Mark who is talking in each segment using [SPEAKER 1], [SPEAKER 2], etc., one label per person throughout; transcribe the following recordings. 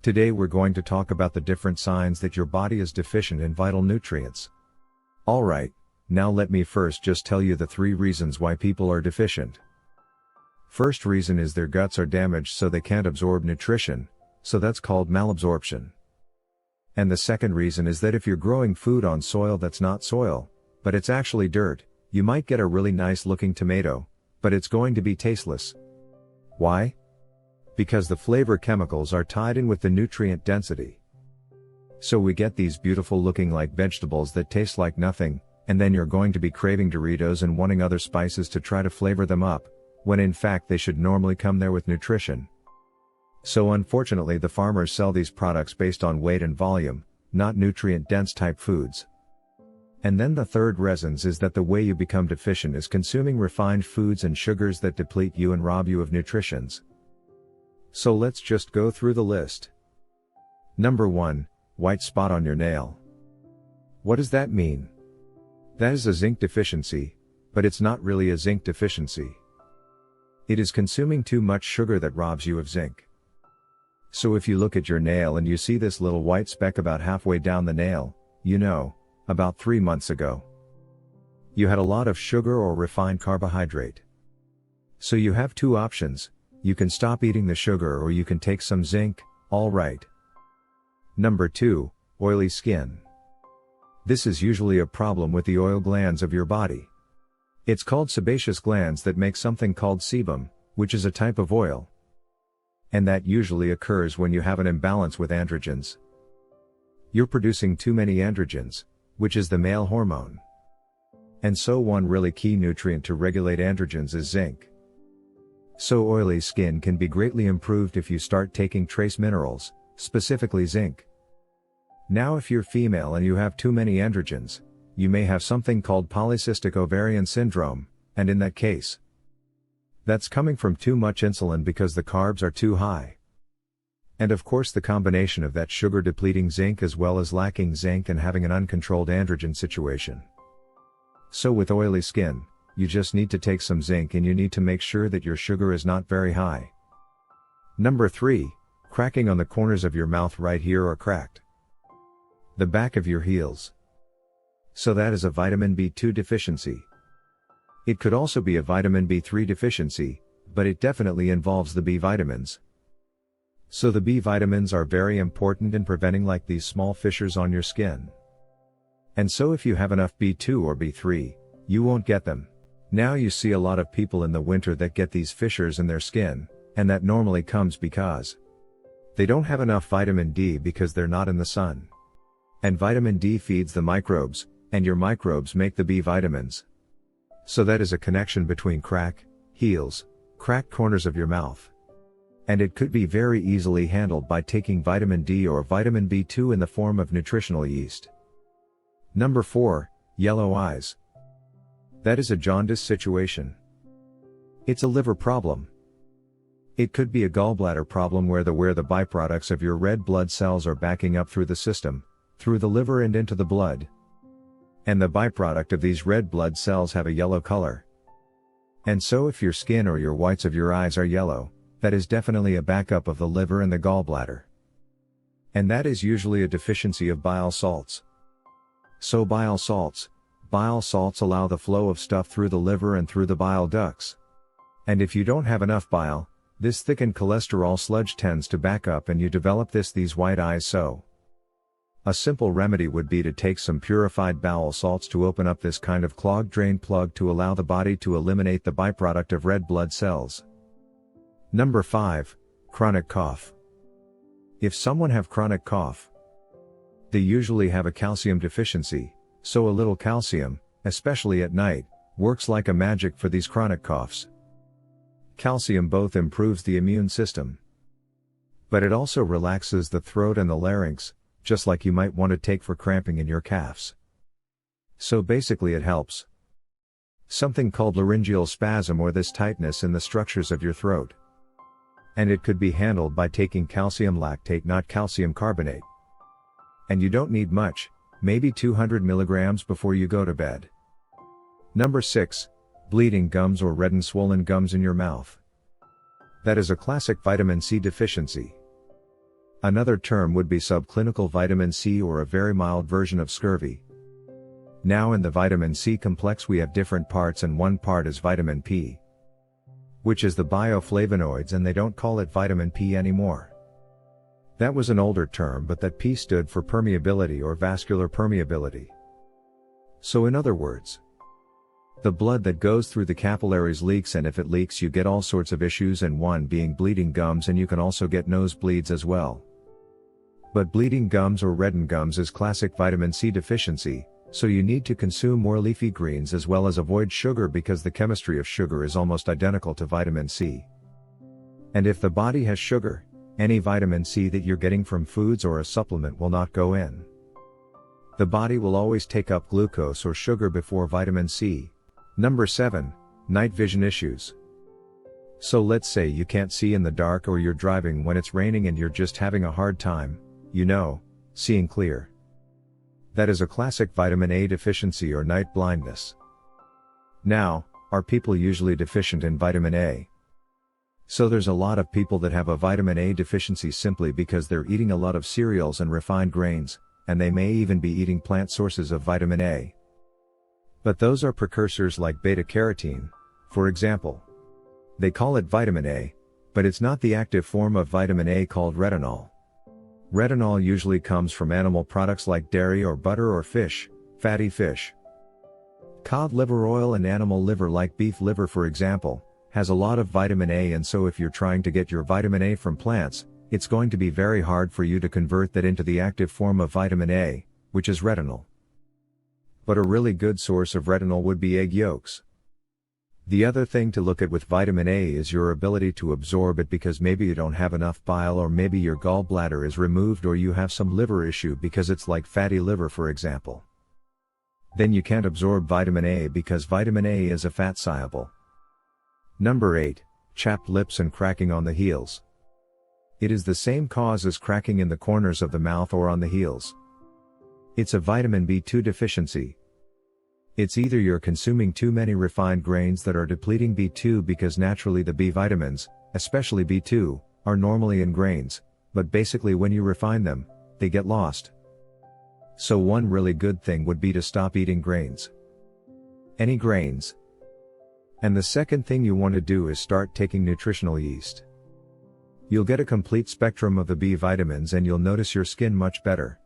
[SPEAKER 1] Today we're going to talk about the different signs that your body is deficient in vital nutrients. Alright, now let me first just tell you the 3 reasons why people are deficient. First reason is their guts are damaged so they can't absorb nutrition, so that's called malabsorption. And the second reason is that if you're growing food on soil that's not soil, but it's actually dirt, you might get a really nice looking tomato, but it's going to be tasteless. Why? Because the flavor chemicals are tied in with the nutrient density. So we get these beautiful looking like vegetables that taste like nothing, and then you're going to be craving Doritos and wanting other spices to try to flavor them up, when in fact they should normally come there with nutrition. So unfortunately the farmers sell these products based on weight and volume, not nutrient dense type foods. And then the third reason is that the way you become deficient is consuming refined foods and sugars that deplete you and rob you of nutrients. So let's just go through the list. Number 1, white spot on your nail. What does that mean? That is a zinc deficiency, but it's not really a zinc deficiency. It is consuming too much sugar that robs you of zinc. So if you look at your nail and you see this little white speck about halfway down the nail, you know, about 3 months ago, you had a lot of sugar or refined carbohydrate. So you have 2 options. You can stop eating the sugar or you can take some zinc, alright. Number 2, oily skin. This is usually a problem with the oil glands of your body. It's called sebaceous glands that make something called sebum, which is a type of oil. And that usually occurs when you have an imbalance with androgens. You're producing too many androgens, which is the male hormone. And so one really key nutrient to regulate androgens is zinc. So oily skin can be greatly improved if you start taking trace minerals, specifically zinc. Now if you're female and you have too many androgens, you may have something called polycystic ovarian syndrome, and in that case, that's coming from too much insulin because the carbs are too high. And of course the combination of that sugar depleting zinc as well as lacking zinc and having an uncontrolled androgen situation. So with oily skin, you just need to take some zinc and you need to make sure that your sugar is not very high. Number 3, cracking on the corners of your mouth right here are cracked. The back of your heels. So that is a vitamin B2 deficiency. It could also be a vitamin B3 deficiency, but it definitely involves the B vitamins. So the B vitamins are very important in preventing like these small fissures on your skin. And so if you have enough B2 or B3, you won't get them. Now you see a lot of people in the winter that get these fissures in their skin, and that normally comes because they don't have enough vitamin D because they're not in the sun. And vitamin D feeds the microbes, and your microbes make the B vitamins. So that is a connection between cracked corners of your mouth. And it could be very easily handled by taking vitamin D or vitamin B2 in the form of nutritional yeast. Number 4, yellow eyes. That is a jaundice situation. It's a liver problem. It could be a gallbladder problem where the byproducts of your red blood cells are backing up through the system, through the liver and into the blood. And the byproduct of these red blood cells have a yellow color. And so if your skin or your whites of your eyes are yellow, that is definitely a backup of the liver and the gallbladder. And that is usually a deficiency of bile salts. So bile salts allow the flow of stuff through the liver and through the bile ducts. And if you don't have enough bile, this thickened cholesterol sludge tends to back up and you develop these white eyes. So a simple remedy would be to take some purified bowel salts to open up this kind of clogged drain plug to allow the body to eliminate the byproduct of red blood cells. Number 5, chronic cough. If someone have chronic cough, they usually have a calcium deficiency, so a little calcium, especially at night, works like a magic for these chronic coughs. Calcium both improves the immune system, but it also relaxes the throat and the larynx, just like you might want to take for cramping in your calves. So basically it helps something called laryngeal spasm or this tightness in the structures of your throat. And it could be handled by taking calcium lactate, not calcium carbonate. And you don't need much, maybe 200 milligrams before you go to bed. Number 6, bleeding gums or red and swollen gums in your mouth. That is a classic vitamin C deficiency. Another term would be subclinical vitamin C, or a very mild version of scurvy. Now in the vitamin C complex we have different parts, and one part is vitamin P, which is the bioflavonoids, and they don't call it vitamin P anymore. That was an older term, but that P stood for permeability or vascular permeability. So in other words, the blood that goes through the capillaries leaks, and if it leaks you get all sorts of issues, and one being bleeding gums, and you can also get nosebleeds as well. But bleeding gums or reddened gums is classic vitamin C deficiency, so you need to consume more leafy greens as well as avoid sugar, because the chemistry of sugar is almost identical to vitamin C. And if the body has sugar, any vitamin C that you're getting from foods or a supplement will not go in. The body will always take up glucose or sugar before vitamin C. Number 7, night vision issues. So let's say you can't see in the dark, or you're driving when it's raining and you're just having a hard time, seeing clear. That is a classic vitamin A deficiency or night blindness. Now, are people usually deficient in vitamin A? So there's a lot of people that have a vitamin A deficiency simply because they're eating a lot of cereals and refined grains, and they may even be eating plant sources of vitamin A. But those are precursors like beta-carotene, for example. They call it vitamin A, but it's not the active form of vitamin A called retinol. Retinol usually comes from animal products like dairy or butter or fish, fatty fish. Cod liver oil and animal liver like beef liver, for example, has a lot of vitamin A, and so if you're trying to get your vitamin A from plants, it's going to be very hard for you to convert that into the active form of vitamin A, which is retinol. But a really good source of retinol would be egg yolks. The other thing to look at with vitamin A is your ability to absorb it, because maybe you don't have enough bile, or maybe your gallbladder is removed, or you have some liver issue because it's like fatty liver, for example. Then you can't absorb vitamin A because vitamin A is a fat soluble. Number 8, chapped lips and cracking on the heels. It is the same cause as cracking in the corners of the mouth or on the heels. It's a vitamin B2 deficiency. It's either you're consuming too many refined grains that are depleting B2, because naturally the B vitamins, especially B2, are normally in grains, but basically when you refine them, they get lost. So one really good thing would be to stop eating grains. Any grains. And the second thing you want to do is start taking nutritional yeast. You'll get a complete spectrum of the B vitamins, and you'll notice your skin much better.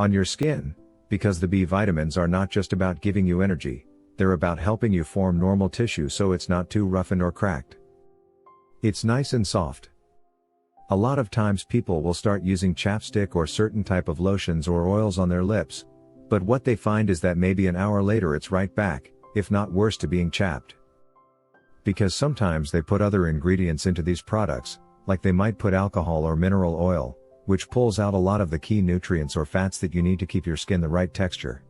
[SPEAKER 1] On your skin, because the B vitamins are not just about giving you energy, they're about helping you form normal tissue so it's not too roughened or cracked. It's nice and soft. A lot of times people will start using chapstick or certain type of lotions or oils on their lips, but what they find is that maybe an hour later it's right back, if not worse, to being chapped. Because sometimes they put other ingredients into these products, like they might put alcohol or mineral oil, which pulls out a lot of the key nutrients or fats that you need to keep your skin the right texture.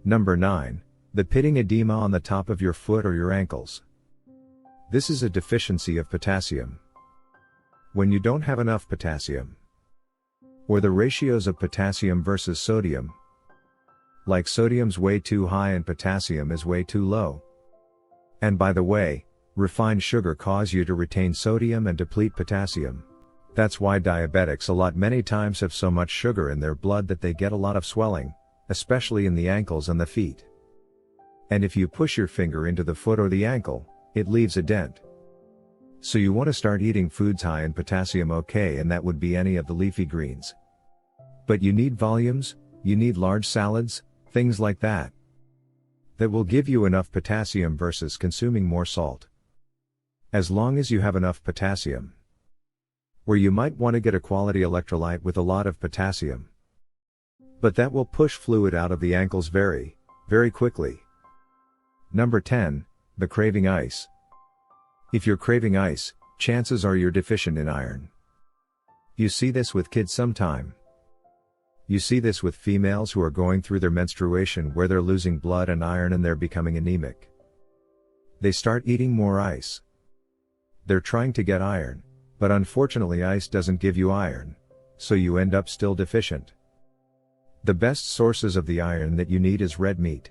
[SPEAKER 1] Number 9, the pitting edema on the top of your foot or your ankles. This is a deficiency of potassium. When you don't have enough potassium, or the ratios of potassium versus sodium, like sodium's way too high and potassium is way too low. And by the way, refined sugar cause you to retain sodium and deplete potassium. That's why diabetics many times have so much sugar in their blood that they get a lot of swelling, especially in the ankles and the feet. And if you push your finger into the foot or the ankle, it leaves a dent. So you want to start eating foods high in potassium, and that would be any of the leafy greens. But you need volumes, you need large salads, things like that. That will give you enough potassium versus consuming more salt. As long as you have enough potassium. Where you might want to get a quality electrolyte with a lot of potassium. But that will push fluid out of the ankles very, very quickly. Number 10, the craving ice. If you're craving ice, chances are you're deficient in iron. You see this with kids sometime. You see this with females who are going through their menstruation, where they're losing blood and iron and they're becoming anemic. They start eating more ice. They're trying to get iron. But unfortunately ice doesn't give you iron, so you end up still deficient. The best sources of the iron that you need is red meat.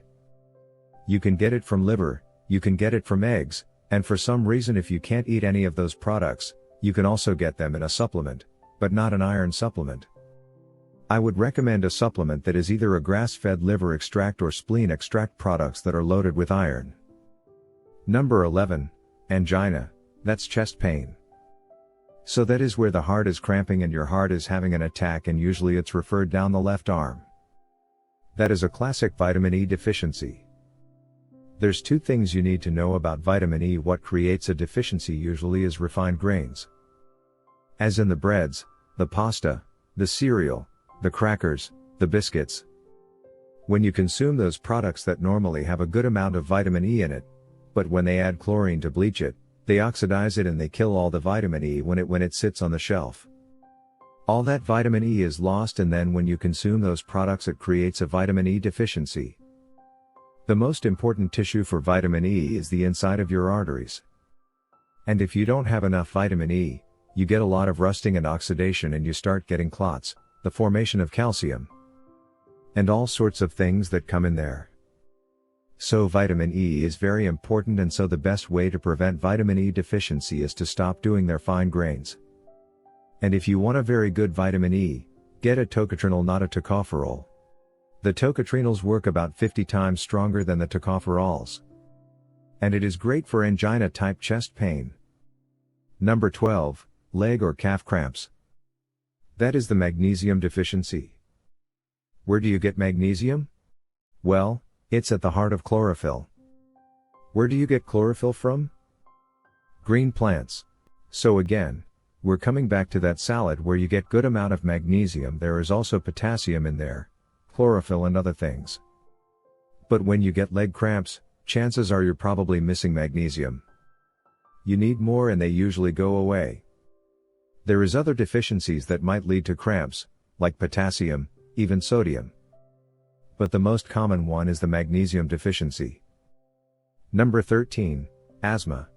[SPEAKER 1] You can get it from liver, you can get it from eggs, and for some reason if you can't eat any of those products, you can also get them in a supplement, but not an iron supplement. I would recommend a supplement that is either a grass-fed liver extract or spleen extract products that are loaded with iron. Number 11. Angina. That's chest pain. So that is where the heart is cramping and your heart is having an attack, and usually it's referred down the left arm. That is a classic vitamin E deficiency. There's two things you need to know about vitamin E. What creates a deficiency usually is refined grains. As in the breads, the pasta, the cereal, the crackers, the biscuits. When you consume those products that normally have a good amount of vitamin E in it, but when they add chlorine to bleach it, they oxidize it and they kill all the vitamin E when it sits on the shelf. All that vitamin E is lost, and then when you consume those products it creates a vitamin E deficiency. The most important tissue for vitamin E is the inside of your arteries. And if you don't have enough vitamin E, you get a lot of rusting and oxidation, and you start getting clots, the formation of calcium, and all sorts of things that come in there. So vitamin E is very important, and so the best way to prevent vitamin E deficiency is to stop doing their fine grains. And if you want a very good vitamin E, get a tocotrienol, not a tocopherol. The tocotrienols work about 50 times stronger than the tocopherols. And it is great for angina type chest pain. Number 12, leg or calf cramps. That is the magnesium deficiency. Where do you get magnesium? Well, it's at the heart of chlorophyll. Where do you get chlorophyll from? Green plants. So again, we're coming back to that salad where you get good amount of magnesium. There is also potassium in there, chlorophyll and other things. But when you get leg cramps, chances are you're probably missing magnesium. You need more, and they usually go away. There is other deficiencies that might lead to cramps, like potassium, even sodium. But the most common one is the magnesium deficiency. Number 13, asthma.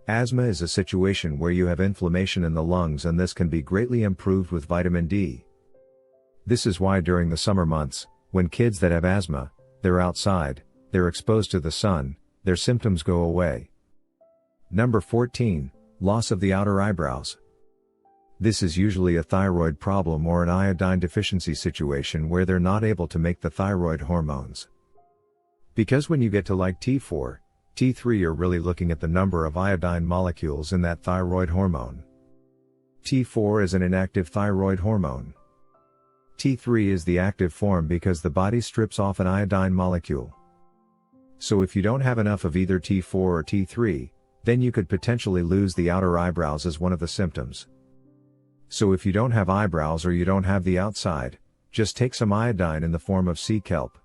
[SPEAKER 1] Asthma is a situation where you have inflammation in the lungs, and this can be greatly improved with vitamin D. This is why during the summer months, when kids that have asthma, they're outside, they're exposed to the sun, their symptoms go away. Number 14, loss of the outer eyebrows. This is usually a thyroid problem or an iodine deficiency situation where they're not able to make the thyroid hormones. Because when you get to like T4, T3, you're really looking at the number of iodine molecules in that thyroid hormone. T4 is an inactive thyroid hormone. T3 is the active form because the body strips off an iodine molecule. So if you don't have enough of either T4 or T3, then you could potentially lose the outer eyebrows as one of the symptoms. So if you don't have eyebrows or you don't have the outside, just take some iodine in the form of sea kelp.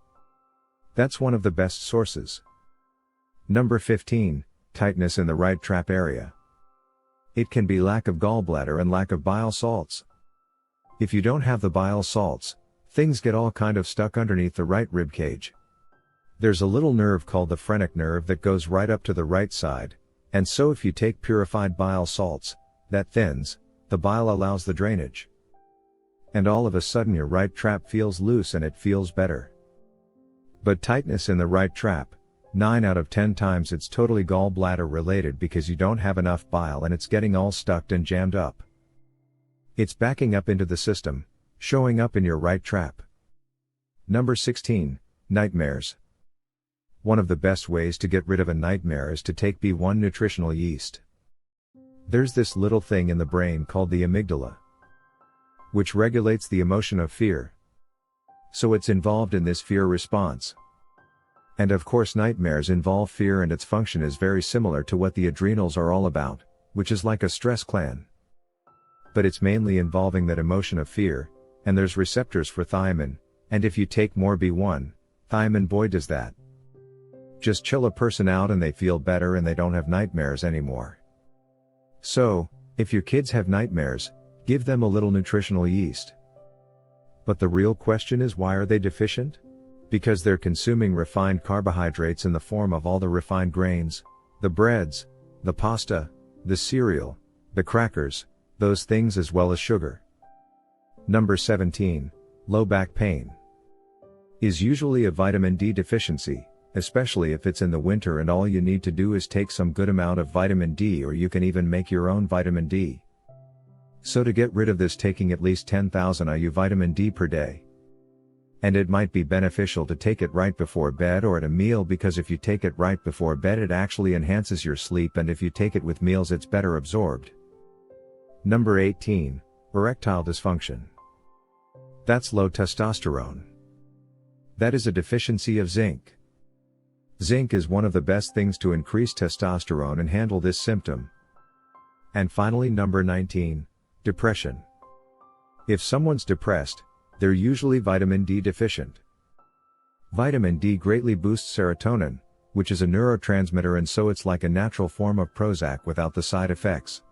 [SPEAKER 1] That's one of the best sources. Number 15, tightness in the right trap area. It can be lack of gallbladder and lack of bile salts. If you don't have the bile salts, things get all kind of stuck underneath the right rib cage. There's a little nerve called the phrenic nerve that goes right up to the right side, and so if you take purified bile salts, that thins, the bile allows the drainage. And all of a sudden your right trap feels loose and it feels better. But tightness in the right trap, 9 out of 10 times it's totally gallbladder related because you don't have enough bile and it's getting all stuck and jammed up. It's backing up into the system, showing up in your right trap. Number 16, nightmares. One of the best ways to get rid of a nightmare is to take B1 nutritional yeast. There's this little thing in the brain called the amygdala, which regulates the emotion of fear. So it's involved in this fear response. And of course nightmares involve fear, and its function is very similar to what the adrenals are all about, which is like a stress gland. But it's mainly involving that emotion of fear, and there's receptors for thiamine, and if you take more B1, thiamine, boy does that. Just chill a person out and they feel better and they don't have nightmares anymore. So, if your kids have nightmares, give them a little nutritional yeast. But the real question is, why are they deficient? Because they're consuming refined carbohydrates in the form of all the refined grains, the breads, the pasta, the cereal, the crackers, those things, as well as sugar. Number 17, low back pain. Is usually a vitamin D deficiency, especially if it's in the winter, and all you need to do is take some good amount of vitamin D, or you can even make your own vitamin D. So to get rid of this, taking at least 10,000 IU vitamin D per day. And it might be beneficial to take it right before bed or at a meal, because if you take it right before bed it actually enhances your sleep, and if you take it with meals it's better absorbed. Number 18, erectile dysfunction. That's low testosterone. That is a deficiency of zinc. Zinc is one of the best things to increase testosterone and handle this symptom. And finally, number 19, depression. If someone's depressed, they're usually vitamin D deficient. Vitamin D greatly boosts serotonin, which is a neurotransmitter, and so it's like a natural form of Prozac without the side effects.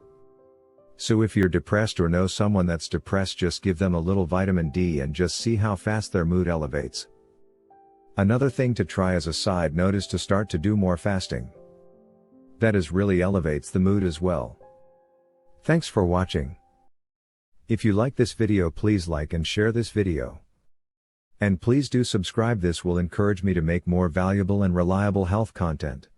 [SPEAKER 1] So if you're depressed or know someone that's depressed, just give them a little vitamin D and just see how fast their mood elevates. Another thing to try as a side note is to start to do more fasting. That really elevates the mood as well. Thanks for watching. If you like this video, please like and share this video. And please do subscribe. This will encourage me to make more valuable and reliable health content.